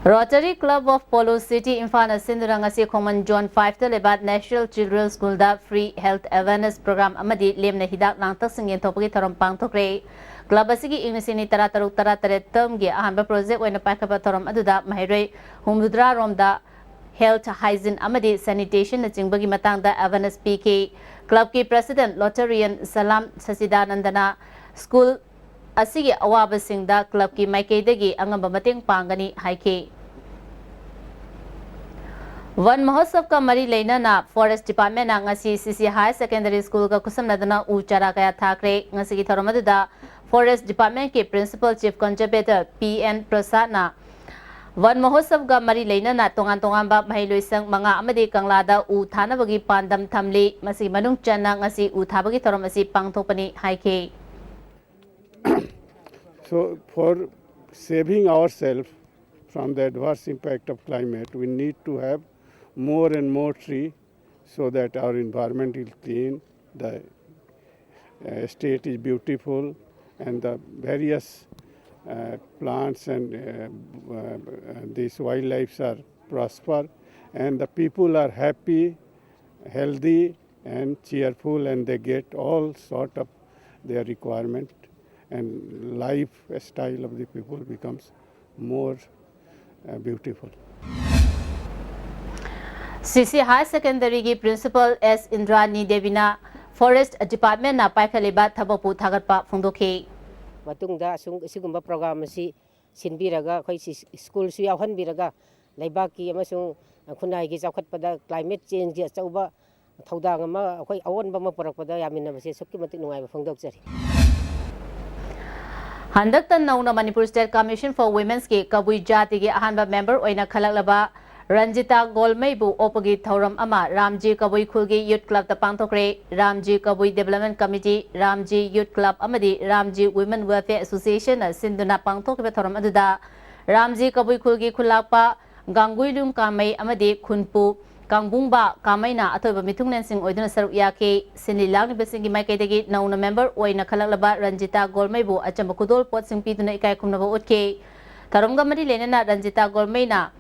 Rotary Club of Polo City Imphal Sindurangasi Common John 5 to Lebat National Children's School da Free Health Awareness Program Amadi Lemna Hidak Langtak Singin Topagi Torompang Tokre Club Asigi Inglisini Tarataruk Taratare Term Gi Ahamba Project when a Pakaba Torom Aduda Mahire Humudra Romda Health Hygiene Amadi Sanitation the Jingbagi Matangda Awareness PK Club Ki President Lotarian Salam Sasidanandana School Asigi Awaba Singda Club Ki Maikadagi Angamba Mating Pangani Haike One Mahotsav ka mari leina na Forest Department na ngasi CC High Secondary School ka kusam na dana uchara kaya thakre ngasi ki tharoma da Forest Department ke Principal Chief Conservator PN Prasad na One Mahotsav ka mari leina na tongan ba mahiloisang mga amadi kanglada u thana bagi pandam thamli masi manung chan na ngasi u thabagi tharoma si pangthopani haike. So for saving ourselves from the adverse impact of climate, we need to have more and more tree so that our environment is clean, the state is beautiful, and the various plants and these wildlife are prosper, and the people are happy, healthy, and cheerful, and they get all sort of their requirement, and lifestyle of the people becomes more beautiful. CC High Secondary ki Principal S. Indrani Devina Forest Department na paikaliba thabapu thagatpa phongdokhe. Matungda sigumba program si sinbiraga khoi school su yawhanbiraga laibaki amasung khunai gi chawkhatpada climate change gi chauba thaudang ama khoi awonba ma porakpada yamina base sukki matik nungai ba phongdokjari. Handakta nauna Manipur State Commission for Women's ki Kabui Jati ki ahanba member oina khalaklaba Ranjita Golmeibu Opagi Thauram Ama Ramji Kabui Khulgi Youth Club the Pangtokre Ramji Kabui Development Committee Ramji Youth Club Amadi Ramji Women Welfare Association Sinduna Pangtokre Thauram Aduda Ramji Kabui Khulgi Khulakpa Ganguilum Kamai Amadi Khunpu Kangbungba Kamaina Atoba Mitungnen Sing Oiduna Saruk Yake Sinilang Besingi Maikadegi Nauna member Oina Khalaklaba Ranjita Golmeibu Achambakudol Pot Sing Piduna Ikai Kumnaba Utke Tharamga Mari Lenana Ranjita Golmeina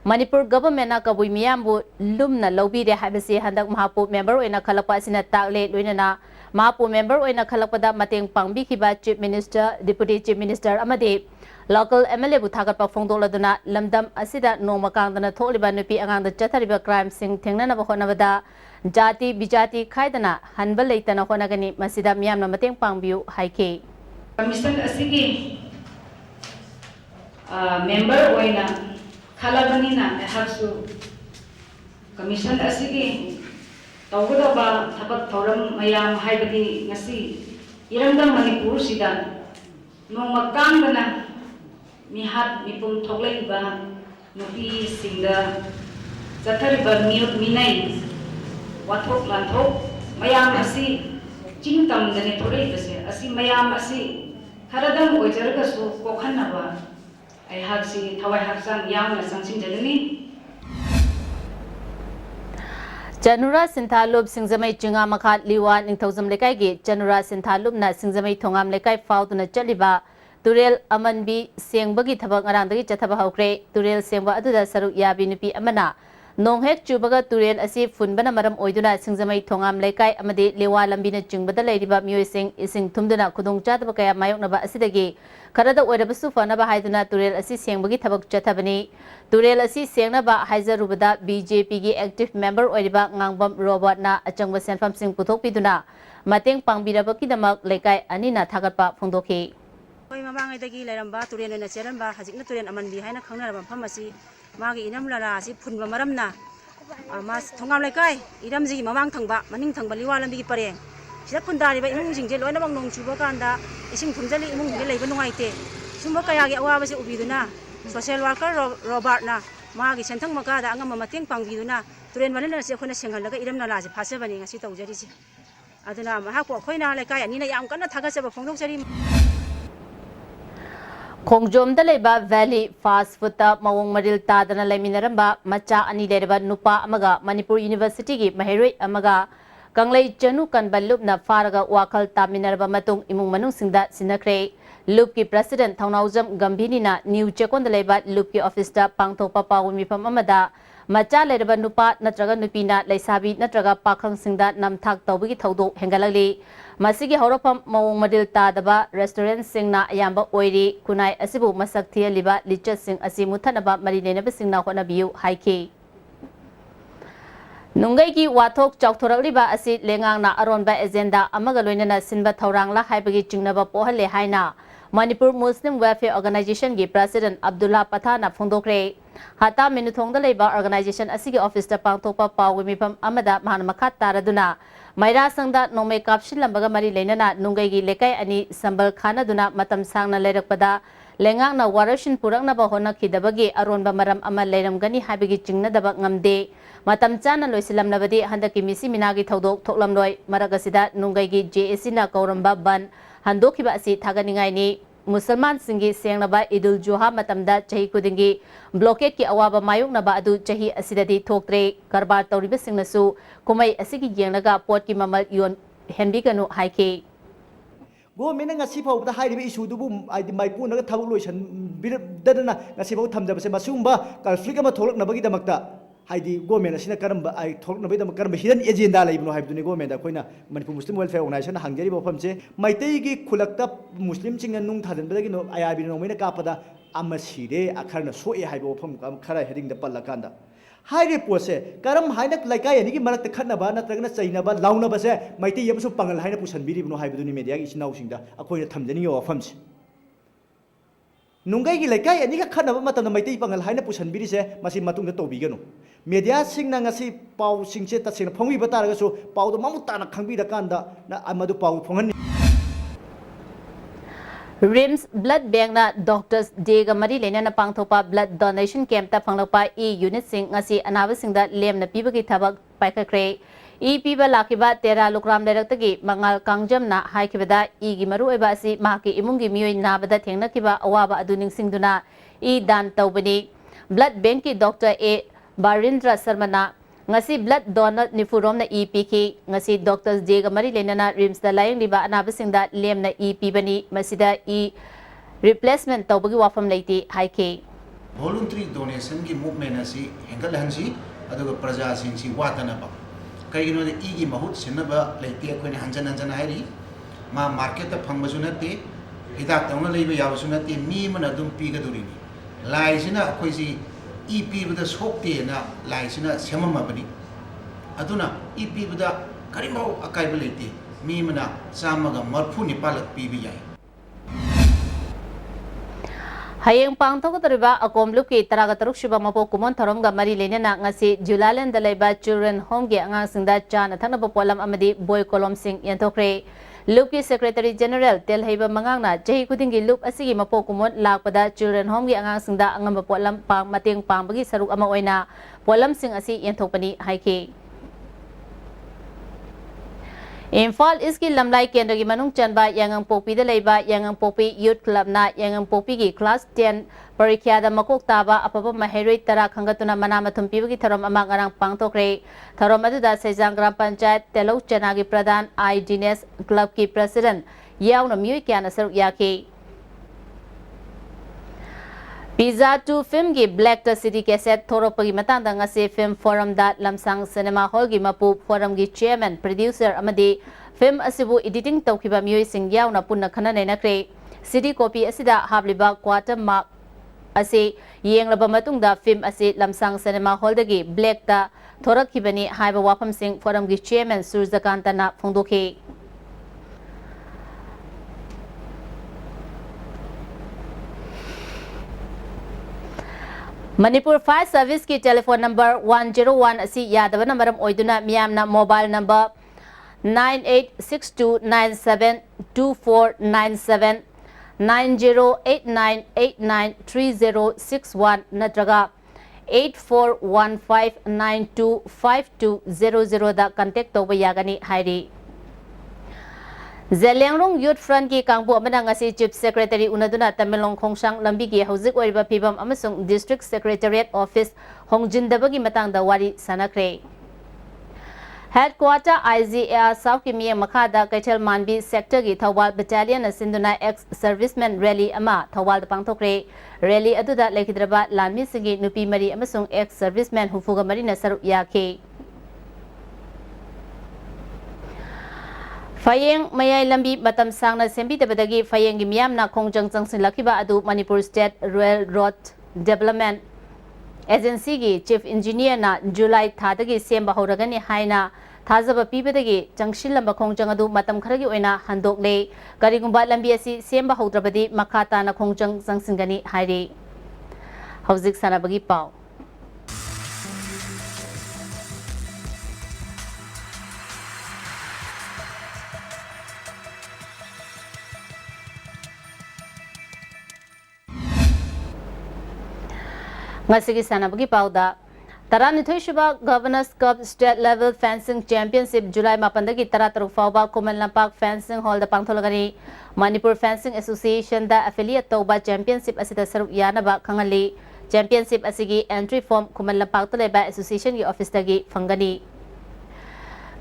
Manipur government na kabui miyambu lumna lobi de habisi handak mahapu member oina khalakpa sina takle loinana mahapu member oina khalakpada mateng pangbi khiba chief minister deputy chief minister amade local MLA bu thagatpa phongdoladuna lamdam asida noma kangdana tholiba nupi angangda chathariba crime sing thengnana ba honabada jati bijati khaidana hanba leitana honagani masida miyamna mateng pangbiu haike commission asigi member oina Kalabanina Hasu Commission Asigi Tawudaba Tabat Forum Mayam Haibadi Nasi Iranda Manipur Sidan No Makangana Mihat Mipum Togleba Nupi Singa Zatariba Minay Watok Lantok Mayam Asi Chintam the Netore Asi Mayam Asi Haradam Ojaragasu Kokhanaba I have seen how I have some young something jelly. Janura Sinthalub Singzamai Junga Makat Liwa Ningtozam Lekagi, Janura Sinthalub na Singzamai Tongam Lekai Fout na Jaliba, Turel Amanbi, Siang Bagi Tabang Arandagi Chatabahokre, Turel Sengwa Aduda Saruk Yabi Nupi Amana, Nonghek Chubaga Turel Asif Funbana Madam Oiduna Singzamai Tongam Lekai Amade Lewa Lambina Jungbada Ladiba Musing Ising Tumduna Kudung Chatabakaya Mayok Naba Asidagi. Karada Oirabasu Fanaba Haiduna Turel Assi Siangbagi Tabak Chatabani Turel Assi Siangnaba Haiza Rubada BJP gi active member Oiriba Ngangbam Robot na Achangba Senfam Sing Putok Piduna Mateng Pangbirabaki Damak Lekai Anina Tagatpa Phongdokhe Koi mamang idagi leramba Turel na cheramba Hajikna Turel Amanbi haina khangnarabam phamasi magi inam lara si phunba maramna mas thongam lekai iramji mamang thangba maning thangba liwalambi gi pareng sida phundari ba imung jingje loina bang nong chuba kanda ising phunjali imung gi leiba nungaite sumba kaya gi awaba se ubiduna social worker Robert na magi senthang maka da angam mateng pangbiduna turen walena se khona senghalaga iram nala je phasebani ngasi tawjari si aduna ma ha ko khoina lekai ani na yam kana thagaseba phongdok jari Khongjom da leba Valley Fast Food ta mawong maril tadana laiminaramba macha ani lereba nupa amaga Manipur University gi mahiroi amaga Kanglei Chanu Kanballup na faraga wakal taminaraba matung imung manung singda sinakre loop की president Thounaojam गंभीरना new चेकोंद लेबा loop की office दा पांगथोपा पाउ मिफम अमदा मचा लेरबा नुपा नत्रगा नुपीना लैसाबी नत्रगा पाखंगसिंगदा नमथाक तौबगी थौदो हेंगलगली मसिगी हौरफम मौंग मदिल तादबा restaurant सिंगना अयाम्बा ओइरी Kunai असिबु मसक थियलिबा लिचत सिंग असि मुथनबा मरी लेनबा सिंगना होनबियु हाइकी नुंगई की वाथोक चौथोरलिबा असि लेंगांगना अरोनबा एजेंडा अमगा लोइनना सिनबा थौरांगला हाइबगी चिंगनबा पोहले हाइना मणिपुर मुस्लिम वेलफेयर ऑर्गेनाइजेशन की प्रेसिडेंट अब्दुल्ला पठाना फोंदोक्रे हाता मिनुथोंगदा लेबा ऑर्गेनाइजेशन असिगी ऑफिस दा पांगथोपा पाउ मिफम अमदा महान मखा तारदुना मैरा संगदा नोमे कापसिलंबगा मरी लेनना नुंगई की लेकाई अनि संबल खानादुना मतम सांगना लेरकपदा लेंगांगना वारसिन पुरंगनबा होनखिदबगी अरोनबा मरम अमा लेरमगनी हाइबगी चिंगनदबा ngamde matam chana loisilamnabadi handaki misi minagi thodok thoklamloi maragasida nungai JAC na kauramba ban handokhiba asi thaganingai ni मुसलमान सिंगी सेंगनबा ईदुल जुहा मतमदा चाही कुदिंगी ब्लॉकेट की अवाबा मायोंगनबा अदु चाही असिददी थोक्त्रे कारबार तौरिबा सिंगनसु कुमै असिगी येंगनगा पोट की ममल योन हेनबिगनु हाइके गवर्नमेंट ngasi फाउबदा हाइरिबे इशुदुबु आइदि माइपुनगा थबक लोइसन बिरदना ngasi फाउ थमजबसे मसुंबा कॉन्फ्लिक्ट अमा थोलकनबगी दमकता हाइदि गवर्नमेंट असिना करम आई थोलकनबगी दम करम हिडन एजेंडा लाइबनो हाइबदुनि गवर्नमेंट अखोइना मणिपुर मुस्लिम वेलफेयर ऑर्गेनाइजेशन हांगजरी बफमसे मैतैगी खुलकता मुस्लिम चिंग नुंग थादनबदगी नो आयाबि नोमैना कापदा अमा सिरे अखरना सोए हाइबो फम खरा हेडिंग द पल्लकांदा हाइरे पोसे करम हाइनक लाइकाय अनिगी मरक खनबा नत्रगना चैनबा लाउनबसे मैतै यमसु पंगल हाइना पुसनबिरिबनो हाइबदुनि मीडिया की इसिनाउसिंगदा अखोइना थमजनियो वफमसे नुंगई की लेकाय अनिगा खनबा मतम मैतै पंगल हाइना पुसनबिरिसे मसि मतुंगदा तौबिगनु मीडिया सिंगना ngasi पाउ सिंगसे तसेंग फंगि बतारगसु पाउ दो ममु ताना खंबिरकांदा ना अमदु पाउ फंगन रिम्स ब्लड बैंक ना डॉक्टर्स डे गा मरी लेना पांगथोपा ब्लड डोनेशन कैंप ता फंगलपा ई यूनिट सिंग ngasi अनाब सिंगदा लेमना पीबगी थबक पाइखख्रे ई पीबा लाखिबा 13 लुक्राम लेरक्तगी मंगल कांगजमना हाइखिबदा ई गी मरु एबा असि माकी इमुंगी मियोय नाबदा थेंगनखिबा अवाबा अदु निंगसिंगदुना ई दान तौबनी ब्लड बैंक की doctor A Barindra Sharma ngasi blood donor nifurom na EPK ngasi doctors day ga mari lenana rims da laying liba anabasingda lem na EP bani masida e replacement tawbagi wafam leiti haike voluntary donation ki movement asi hengal hansi aduga praja singsi watana ba kaigino de e gi mahut sinaba leiti akoina hanjan hanjan hairi ma market ta phangba sunate hidak tawna leiba yabu sunate mi mana dum pi ga durini lai sina akoi si EP bada sokte na laisina semama bani aduna EP bada karimau akai belete mi mana samaga marfu ni palak pibi yai hayeng pangthokotariba akomlup ki taraga taruk shiba mapo kumon thorom ga mari lenena ngasi Julalend dalaiba children home ge angang singda chana thangna polam amadi boy kolom sing yantokre loop की secretary general तेलहैबा मंगांगना जही खुदिंगी loop असिगी मपो कुमोन लाकपदा children home की अंगांगसिंगदा अंगम pollen पांग मतेंग पांगबगी सरुक अमा ओइना pollen सिंग असि यंथोपनी हाइके इम्फाल इसकी लमलाई केंद्र की मनुंग चनबा यांगंग पोपी द लेबा यांगंग पोपी यूथ क्लब ना यांगंग पोपी की क्लास 10 परीक्षा द मकोक ताबा अपब महेरोई तरा खंगतुना मना मथुम पीबगी थरम अमा ngarang पांगतोक्रे थरम अदुदा सेजांग ग्राम पंचायत तेलौ चना की प्रधान आई दिनेश क्लब की प्रेसिडेंट याउना म्युई क्याना सरुक याके पिज्जा टू फिल्म की ब्लैक द सिटी कैसेट थोरोपगी मतंग ngasi फिल्म फोरम दा लमसंग सिनेमा हॉल की मपु फोरम की चेयरमैन प्रोड्यूसर अमदी फिल्म असिबु एडिटिंग तौखिबा म्युई सिंग याउना पुन्ना खना नेनक्रे सिटी कॉपी असिदा हाबलिबा क्वार्टर मार्क असे येंगलबा मतुंगदा फिल्म असे लमसंग सिनेमा हॉल दगी ब्लैक दा थोरखिबनी हाइबा वाफम सिंग फोरम की चेयरमैन सूरजकांतना फोंदोखे मणिपुर फायर सर्विस की टेलीफोन नंबर 101 असी यादव नंबर ओइदुना मियामना मोबाइल नंबर 9862972497 9089893061 नत्रगा 8415925200 दा कांटेक्ट तोबा यागनी हाइरी Zelengrong Youth Front की कांगबु अमना ngasi Chief Secretary उनदुना तमिललोंग खोंगसांग लंबी की हौजिक ओइबा फिबम अमसुंग District Secretariat Office होंगजिनदबगी मतंगदा वारी सनख्रे Headquarter IGAR South ki miyang makhada Kaichel Manbi sector gi Thawal battalion na sinduna ex serviceman rally ama Thawal da pangthokre rally aduda lekhidraba lanmi singi nupi mari amasung ex serviceman hufuga mari na saruk yakhe Fayeng mayai lambi matam sangna sembi tabadagi Fayeng gi miyamna khongjang changsin lakhiba adu Manipur State Rail Road Development Agency gi Chief Engineer na July thadagi semba horagani haina thazaba pibadagi jangshil lamba khongjang adu matam kharagi oina handokle karigumba lambi asi semba hodrabadi makhata na khongjang changsingani hairi hauzik sanabagi pau Ngasigi sanabagi pauda Taranithoi Shuba Governors Cup State Level Fencing Championship July 8 tara taruk fauba Kuman Lampak Fencing Hall da pangtholagani Manipur Fencing Association da affiliate tauba championship asida saruk yanaba khangali championship asigi entry form Kuman Lampak taleba association gi office tagi fangani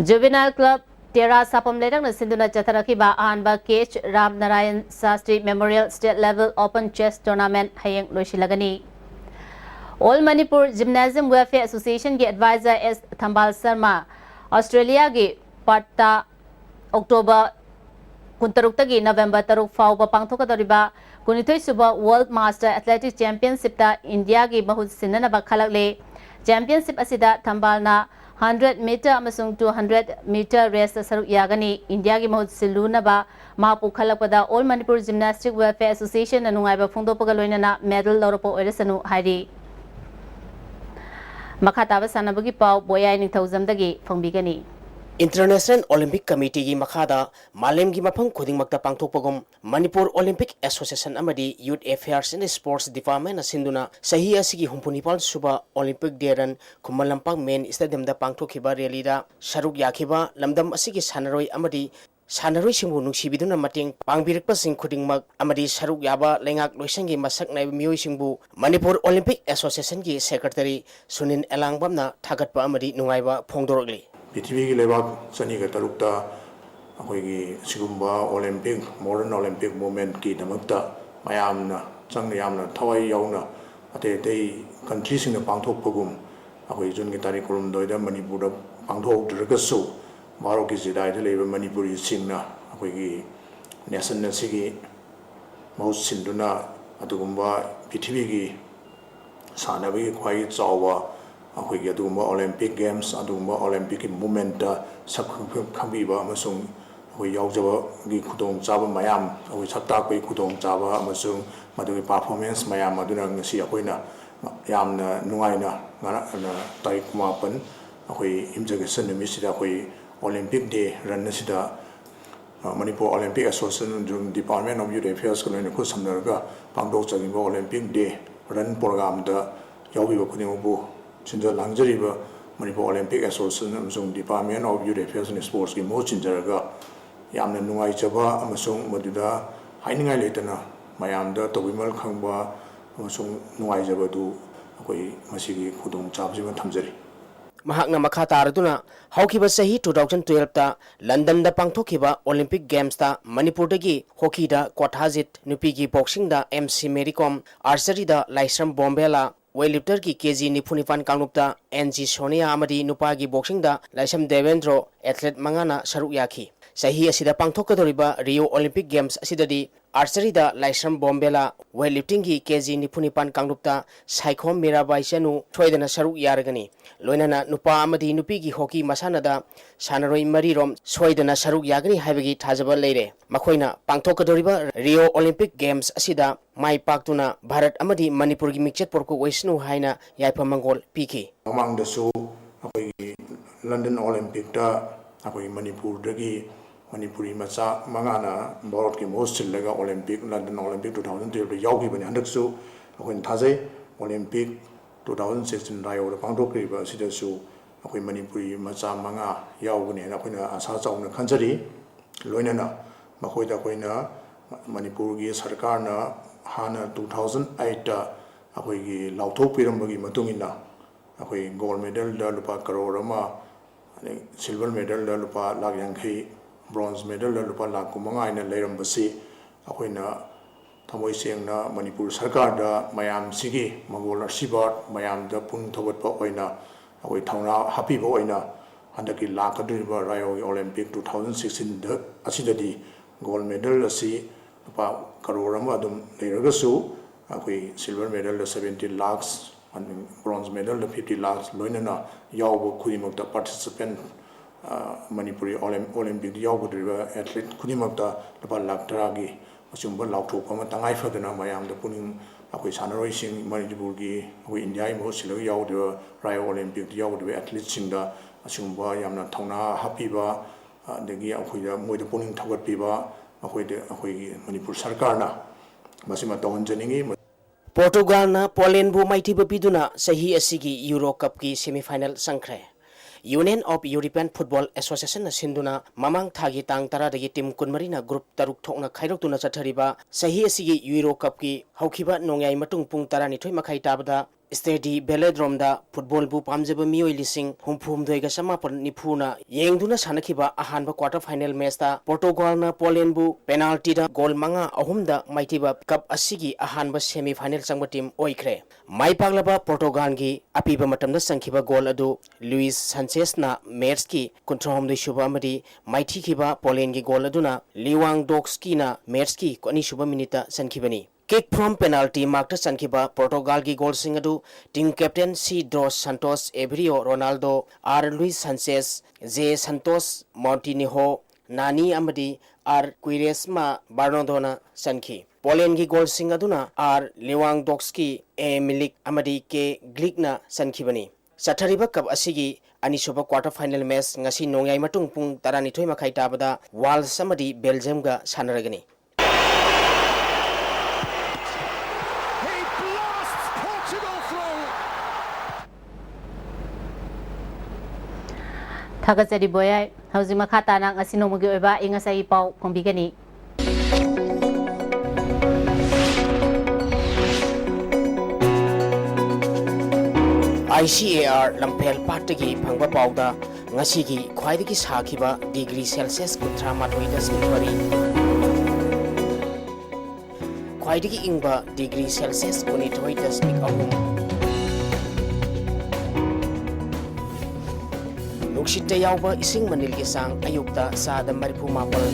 Juvenile Club Tera Sapam Lerang na sinduna Chataraki Anba KH Ram Narayan Sastri Memorial State Level Open Chess Tournament hayang loishilagani All Manipur Gymnasium Welfare Association ki advisor S Thambal Sharma Australia ki Patta October 16 tagi November 3 fauba pangthokadoriba kunithoi suba World Master Athletic Championship ta India ki mahut sinanaba khalakle championship asida Thambal na 100 meter amasung 200 meter race saruk yagani India ki mahut silunaba mapu khalakpada All Manipur Gymnastic Welfare Association na nungaiba phungdopaga loinana medal loropo oiresanu hairi Makhataba sanabagi pau boyai ningthauzamdagi phongbigani International Olympic Committee gi makhada malem gi mafam khuding makta pangthokpagum Manipur Olympic Association amadi Youth Affairs and Sports Department asinduna sahi asigi humpunipal suba Olympic Deran Kumalampak Main Stadium da pangthokhiba rally da saruk yakhiba lamdam asigi sanaroi amadi Sanaroi singbu nungsibiduna mateng pangbirakpa sing khudingmak amadi saruk yaba lengak loisangi masak nai mioi singbu Manipur Olympic Association gi Secretary Sunin Elangbamna thagatpa amadi nungaiba phongdorogli Pithibigi lebak sani ga tarukta akoigi sigumba Olympic modern Olympic movement ki damakta mayamna changna yamna thawai yauna ate dei country sing na pangthokpagum akoi jungi tarikurum doida Manipur da pangthokdragasu Maro ki jidai de leba Manipuri singna akoigi nation sigi most sinduna adugumba pithibigi sanabigi khwai chawwa akoigi adugumba Olympic Games adugumba Olympic movement da sakhu khambiba amasung akoi yaujaba gi khudong chaba mayam akoi sakta koi khudong chaba amasung madugi performance mayam aduna ngasi akoina yamna nungaina ngana tarik mapan akoi imjage sanami sida akoi Olympic Day run sida Manipur Olympic Association jung Department of Youth Affairs ko ne ko samnarga pangdok chagimba Olympic Day run program da yawiba kunimu chinja langjariba Manipur Olympic Association jung Department of Youth Affairs and Sports ki mo chinjaraga yamna nungai chaba amasung maduda hainingai letana mayamda tobimal khangba amasung nungai jaba du akoi masigi khudong chabjima thamjari Mahakna makha taraduna haukiba sahi 2012 ta London da pangthokhiba Olympic Games ta Manipur dagi hockey da Kwathajit nupi gi boxing da MC Mericom archery da Laisram Bombela weightlifter ki kg nifunipan kangnupta NG Sonia amadi nupa gi boxing da Laisam Devendro athlete mangana saruk yakhi sahi asida pangthokadoriba Rio Olympic Games asidadi archery da Laisram Bombela weightlifting gi kg nifunipan kangnupta Saikhom Mirabai chanu thoidana saruk yaragani loinana nupa amadi nupi gi hockey masana da sanaroi marirom soidana saruk yagani haibagi thajaba leire makoina pangthokadoriba Rio Olympic Games asida mai paktuna Bharat amadi Manipur gi michet porku waisnu haina yaipa mangol piki among the show akoi London Olympic da akoi Manipur dagi Manipuri macha mangana Bharat ki most lega Olympic London Olympic 2012 yaugi bani handaksu akoi thajai Olympic 2016 Rio da pangthokriba sidasu akoi Manipuri macha manga yaugani na koina asa chauna khanjari loinana makoi da koina Manipur gi sarkar na hana 2008 da akoi gi lauthok pirambagi matungina akoi gold medal da lupa crore ma silver medal लुपा लाख यांखई bronze medal लुपा लाख कुमंगाइन लेरंबसी अखोइना थमोई सेंगना मणिपुर सरकार दा मयाम सिगी मंगोल असिबा मयाम दा पुंग थवतपा ओइना अखोइ थौना हापीबा ओइना हंदकी लाखदुरिबा रायो ओलंपिक 2016 दा असिददी गोल्ड मेडल असी लुपा करोड़ अमा अदुम लेरगसु अखोइ silver medal 70 lakh bronze medal 50 lakh लोइनना यावबो खुदिमकता पार्टिसिपेंट मणिपुरी ओलंपिक यावबदुरिबा एथलीट खुदिमकता लुपा लाख 10 गी अचुंब लाउथोप अमा तंगाई फदना मयामदा पुनिंग अखोइ सानरोइसिंग मणिपुरगी अखोइ इंडिया महोत्सव यावदो रायो ओलंपिक यावदो एथलीट सिंगदा अचुंब यामना थौना हापीबा अदगी अखोइदा मोइदा पुनिंग थगतपीबा अखोइगी मणिपुर सरकारना मसिमा तौहनजनिंगी पोर्टुगाल ना पोलैंड बु माइथीब पिदुना सही असिगी यूरो कप की सेमीफाइनल संख्रे union of European football association सिंधुना ममांग थागी तांग तरा दगी टीम कुनमरीना ग्रुप तरुक थोकना खाइरोक्तुना चथरिबा सही असिगी यूरो कप की हौखिबा नोंयाई मतुंग पुंग 12 मखाई ताबदा स्टेडी बेलेड्रोम दा फुटबॉल बु पामजब मियोई लिसिंग हुमफुम दोइगा समापन निफुना येंगदुना सानखिबा अहानबा क्वार्टर फाइनल मैच दा पोर्टुगाल ना पोलैंड बु पेनाल्टी दा गोल मंगा अहुम दा माइथिबा कप असिगी अहानबा सेमीफाइनल संगबा टीम ओइख्रे माइपागलबा पोर्टुगाल गी अपीबा मतमदा संखिबा गोल अदु लुइस सांचेस ना मैच की 19 सुबा अमदी माइथिखिबा पोलैंड गी गोल अदुना लिवांगडोस्की ना मैच की 2 सुबा मिनिटा संखिबनी किक फ्रॉम पेनाल्टी मार्क्ट संखिबा पोर्टुगाल की गोल सिंह अदु टीम कैप्टन सी ड्रोस संतोस एवरियो रोनाल्डो आर लुइस सांचेस जे संतोस मॉन्टिनिहो नानी अमदी आर क्विरेस्मा बार्नाडोना संखी पोलैंड की goal Singh अदुना are लिवांगडोस्की A Milik अमदी के ग्लिकना संखिबनी सथरिबा कप असिगी अनिसुबा क्वार्टर फाइनल मैच ngasi नोंयाई मतुंग पुंग 12 मखाई ताबदा वाल्स अमदी बेल्जियम गा सानरगनी थागतजरी बोयाय हौजी मखा ताना ngasi नोमुगी ओइबा इंगसाई पाउ फोंबिगनी ICAR लंपेल पाटगी फंगबा पाउदा ngasi gi khwaidagi sakhiba degree celsius 38.3 khwaidagi ingba degree celsius 22.3 नुक्सिता यावबा इसिंग Manil के सांग अयुक्ता सादा मरिफु मापल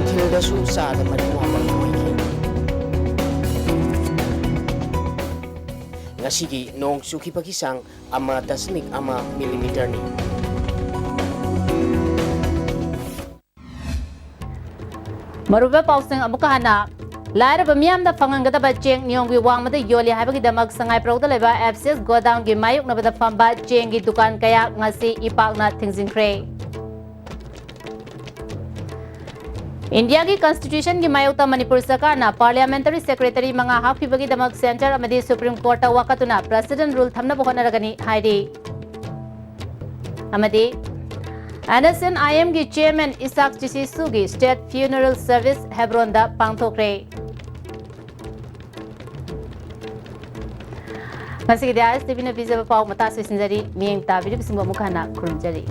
थिलदासु सादा मरिफु मापल होइखि ngasiगी नोंग सुखिबगी सांग 1.1 मिलीमीटर नि मरुबा पाउसिंग अमुका हना लायरब मियामदा फंगंगदबा चेंग नियोंगी वांगमदा योली हाबगी दमक संगाई प्रोगदा लेबा एफसीएस गोडाउन गी मायुक नबदा फंबा चेंगी दुकान कया ngasi इपाकना थिंगजिंख्रे इंडिया की कॉन्स्टिट्यूशन की मायुक्ता मणिपुर सरकार ना पार्लियामेंटरी सेक्रेटरी मंगा हाफिबगी दमक सेंटर अमदी सुप्रीम कोर्ट वाकतुना प्रेसिडेंट रूल थमनब होनरगनी हाइडी अमदी NSNIM की चेयरमैन इसाक चिसिसु की स्टेट फ्यूनरल सर्विस हेब्रोन दा पांगथोक्रे ngasi gi dia STV na bizaba pau mata se sinjari mieng ta biru bisimba mukhana khurumjari